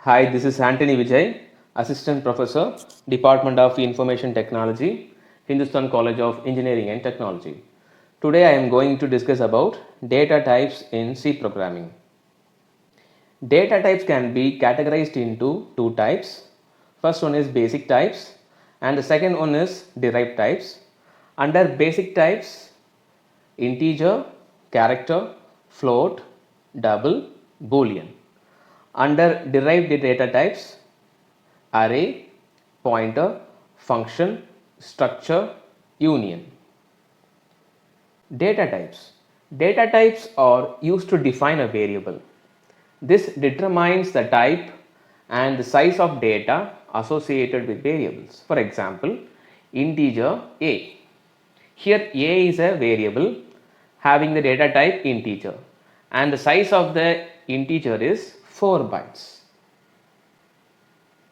Hi, this is Anthony Vijay, Assistant Professor, Department of Information Technology, Hindustan College of Engineering and Technology. Today I am going to discuss about data types in C programming. Data types can be categorized into two types. First one is basic types and the second one is derived types. Under basic types, integer, character, float, double, boolean. Under derived data types, array, pointer, function, structure, union. Data types. Data types are used to define a variable. This determines the type and the size of data associated with variables. For example, integer a. Here a is a variable having the data type integer and the size of the integer is 4 bytes.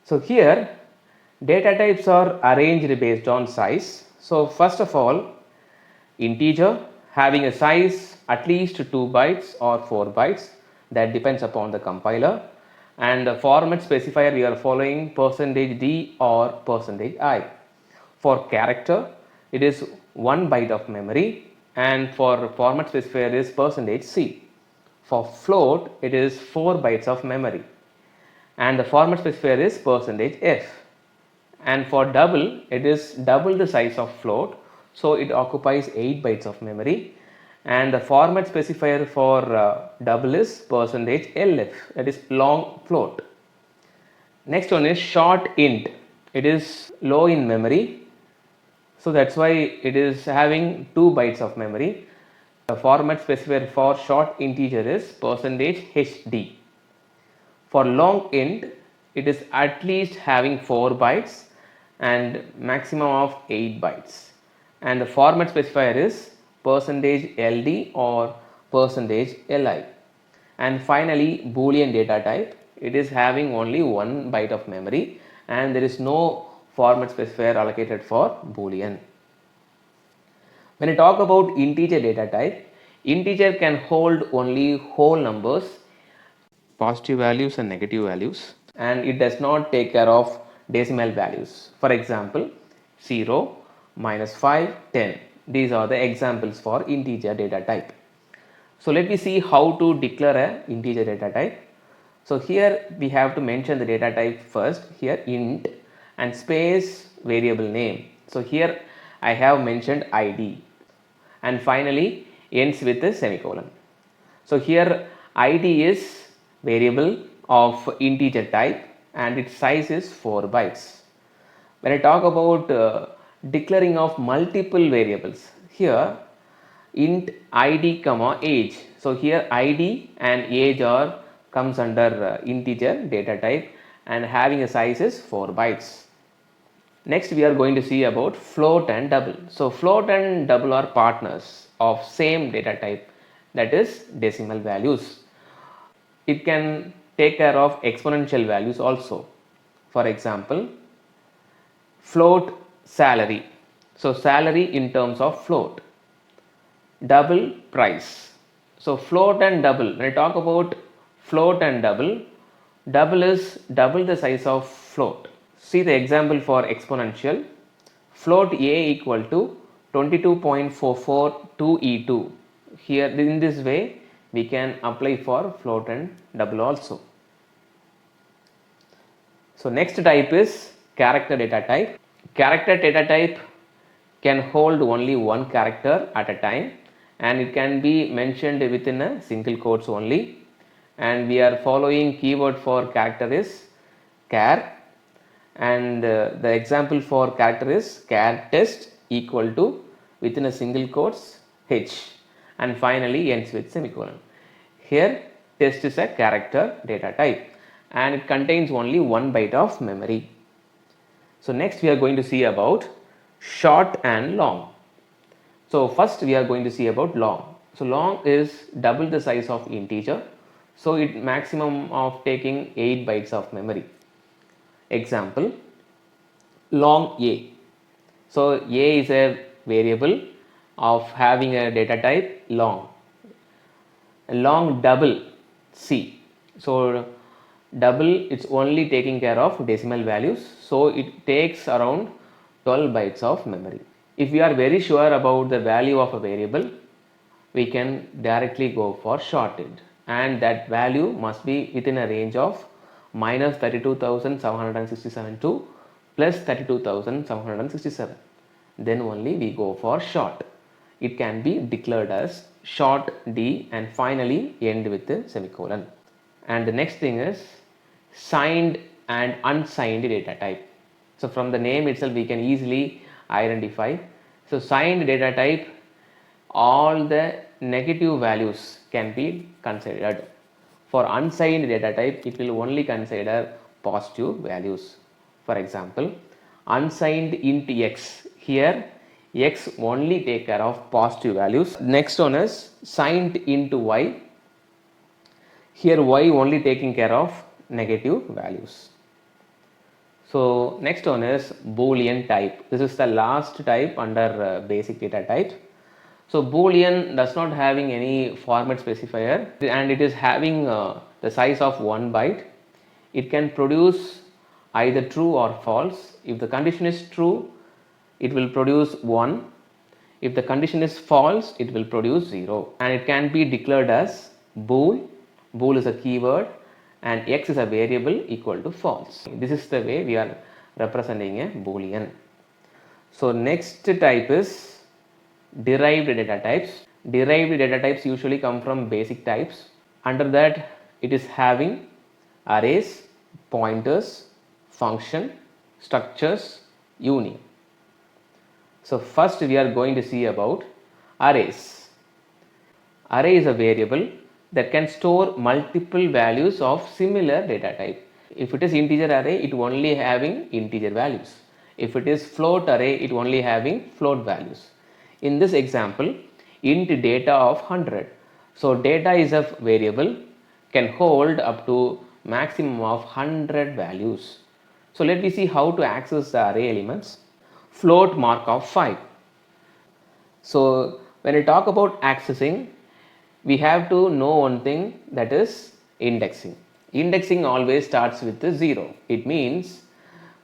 So here data types are arranged based on size. So first of all, integer having a size at least 2 bytes or 4 bytes, that depends upon the compiler, and the format specifier we are following %d or %i. For character it is 1 byte of memory and for format specifier is %c. For float it is 4 bytes of memory and the format specifier is %f. And for double it is double the size of float, so it occupies 8 bytes of memory and the format specifier for double is %lf, that is long float. Next one is short int. It is low in memory, so that's why it is having 2 bytes of memory. The format specifier for short integer is %hd. For long int it is at least having 4 bytes and maximum of 8 bytes, and the format specifier is %ld or %li. And finally boolean data type, it is having only 1 byte of memory and there is no format specifier allocated for boolean. When I talk about integer data type, integer can hold only whole numbers, positive values and negative values, and it does not take care of decimal values. For example, 0, -5, 10. These are the examples for integer data type. So let me see how to declare a integer data type. So here we have to mention the data type first, here int and space variable name. So here I have mentioned id and finally ends with a semicolon. So here id is variable of integer type and its size is 4 bytes. When I talk about declaring of multiple variables, here int id comma age. So here id and age are comes under integer data type and having a size is 4 bytes. Next we are going to see about float and double. So float and double are partners of same data type, that is decimal values. It can take care of exponential values also. For example, float salary. So salary in terms of float. Double price. So float and double, when I talk about float and double, double is double the size of float. See the example for exponential. Float a equal to 22.442e2. Here in this way we can apply for float and double also. So next type is character data type. Character data type can hold only one character at a time and it can be mentioned within a single quotes only, and we are following keyword for character is char, and the example for character is char test equal to within a single quotes h and finally ends with semicolon. Here test is a character data type and it contains only 1 byte of memory. So next we are going to see about short and long. So first we are going to see about long. So long is double the size of integer, so it maximum of taking 8 bytes of memory. Example, long a. So a is a variable of having a data type long. Long double c. So Double, it's only taking care of decimal values, so it takes around 12 bytes of memory. If we are very sure about the value of a variable, we can directly go for shorted, and that value must be within a range of minus 32,767 to plus 32,767. Then only we go for short. It can be declared as short D and finally end with a semicolon. And the next thing is signed and unsigned data type. So from the name itself we can easily identify. So signed data type, all the negative values can be considered. For unsigned data type, it will only consider positive values. For example, unsigned int x, here x only take care of positive values. Next one is signed int y, here y only taking care of negative values. So next one is Boolean type. This is the last type under basic data types. So Boolean does not having any format specifier and it is having the size of 1 byte. It can produce either true or false. If the condition is true, it will produce 1. If the condition is false, it will produce 0. And it can be declared as bool. Bool is a keyword and x is a variable equal to false. This is the way we are representing a Boolean. So next type is derived data types. Derived data types usually come from basic types. Under that, it is having arrays, pointers, function, structures, union. So first we are going to see about arrays. Array is a variable that can store multiple values of similar data type. If it is integer array, it only having integer values. If it is float array, it only having float values. In this example, int data of 100. So data is a variable, can hold up to maximum of 100 values. So let me see how to access the array elements. Float Markov 5. So when I talk about accessing, we have to know one thing, that is indexing. Indexing always starts with the 0. It means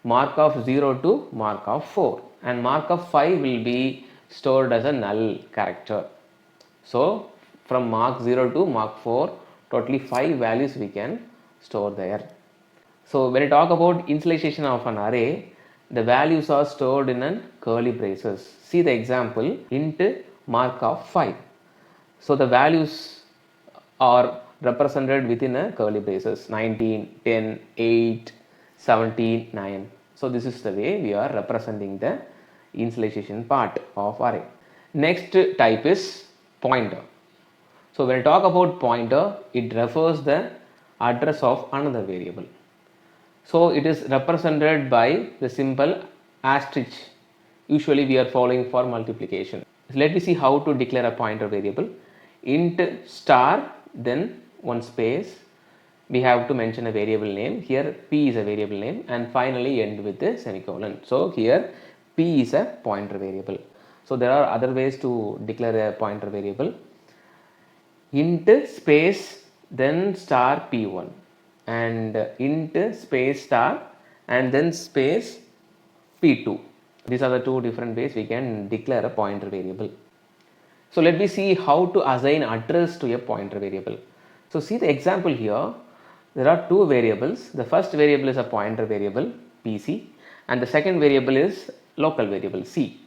Markov 0 to Markov 4 and Markov 5 will be stored as a null character. So from mark 0 to mark 4, totally 5 values we can store there. So when I talk about initialization of an array, the values are stored in a curly braces. See the example, int Markov 5. So the values are represented within a curly braces, 19, 10, 8, 17, 9. So this is the way we are representing the initialization part of array. Next type is pointer. So when I talk about pointer, it refers the address of another variable. So it is represented by the symbol asterisk. Usually we are following for multiplication. So let me see how to declare a pointer variable. Int star, then one space, we have to mention a variable name. Here p is a variable name and finally end with a semicolon. So here p is a pointer variable. So there are other ways to declare a pointer variable. Int space then star p1 and int space star and then space p2. These are the two different ways we can declare a pointer variable. So let me see how to assign address to a pointer variable. So see the example here. There are two variables. The first variable is a pointer variable pc and the second variable is local variable c.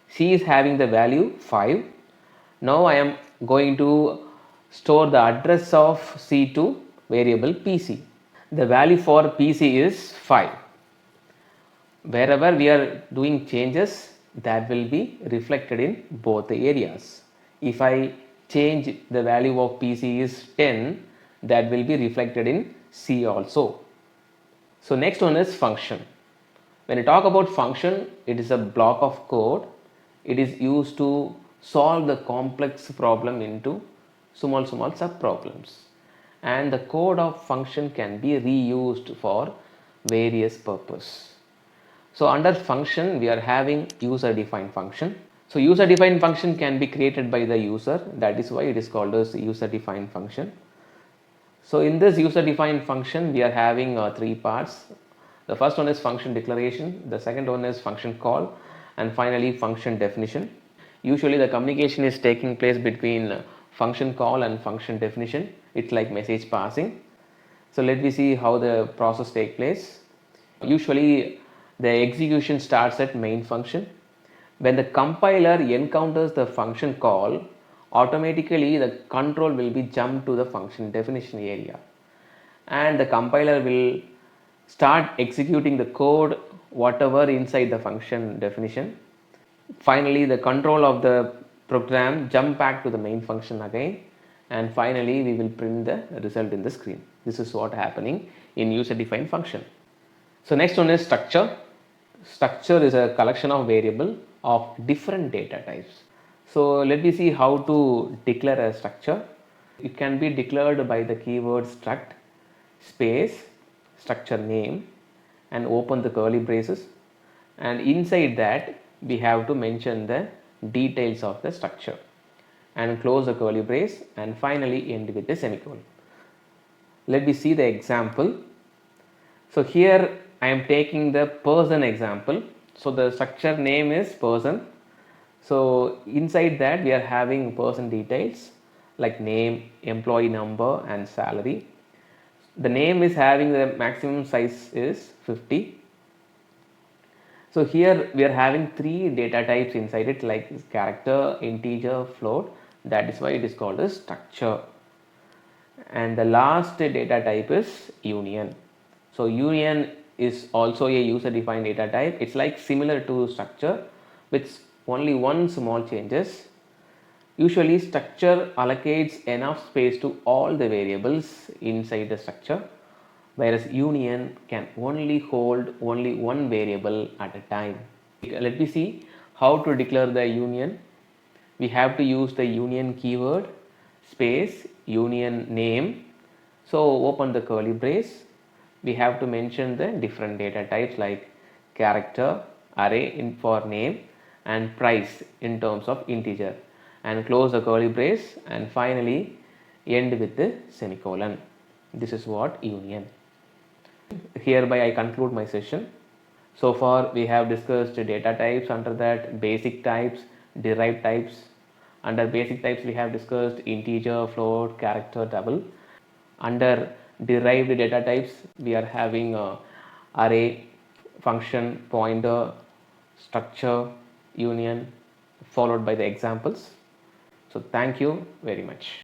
C is having the value 5. Now I am going to store the address of c to variable pc. The value for pc is 5. Wherever we are doing changes, that will be reflected in both the areas. If I change the value of pc is 10, that will be reflected in c also. So next one is function. When I talk about function, it is a block of code. It is used to solve the complex problem into small sub problems, and the code of function can be reused for various purposes. So under function we are having user defined function. So user defined function can be created by the user, that is why it is called as user defined function. So in this user defined function, we are having three parts. The first one is function declaration, the second one is function call, and finally function definition. Usually the communication is taking place between function call and function definition. It's like message passing. So let me see how the process takes place. Usually the execution starts at main function. When the compiler encounters the function call, automatically the control will be jumped to the function definition area, and the compiler will start executing the code whatever inside the function definition. Finally the control of the program jump back to the main function again, and finally we will print the result in the screen. This is what happening in user defined function. So next one is structure. Structure is a collection of variable of different data types. So let me see how to declare a structure. It can be declared by the keyword struct space structure name and open the curly braces, and inside that we have to mention the details of the structure and close the curly brace and finally end with a semicolon. Let me see the example. So here I am taking the person example. So the structure name is person. So inside that we are having person details like name, employee number and salary. The name is having the maximum size is 50. So here we are having three data types inside it like character, integer, float. That is why it is called a structure. And the last data type is union. So union is also a user defined data type. It's like similar to structure with only one small changes. Usually structure allocates enough space to all the variables inside the structure, whereas union can only hold only one variable at a time. Let me see how to declare the union. We have to use the union keyword space union name. So open the curly brace. We have to mention the different data types like character, array for name and price in terms of integer, and close the curly brace and finally end with the semicolon. This is what union. Hereby I conclude my session. So far we have discussed data types, under that basic types, derived types. Under basic types we have discussed integer, float, character, double. Under derived data types we are having array, function, pointer, structure, union, followed by the examples. So thank you very much.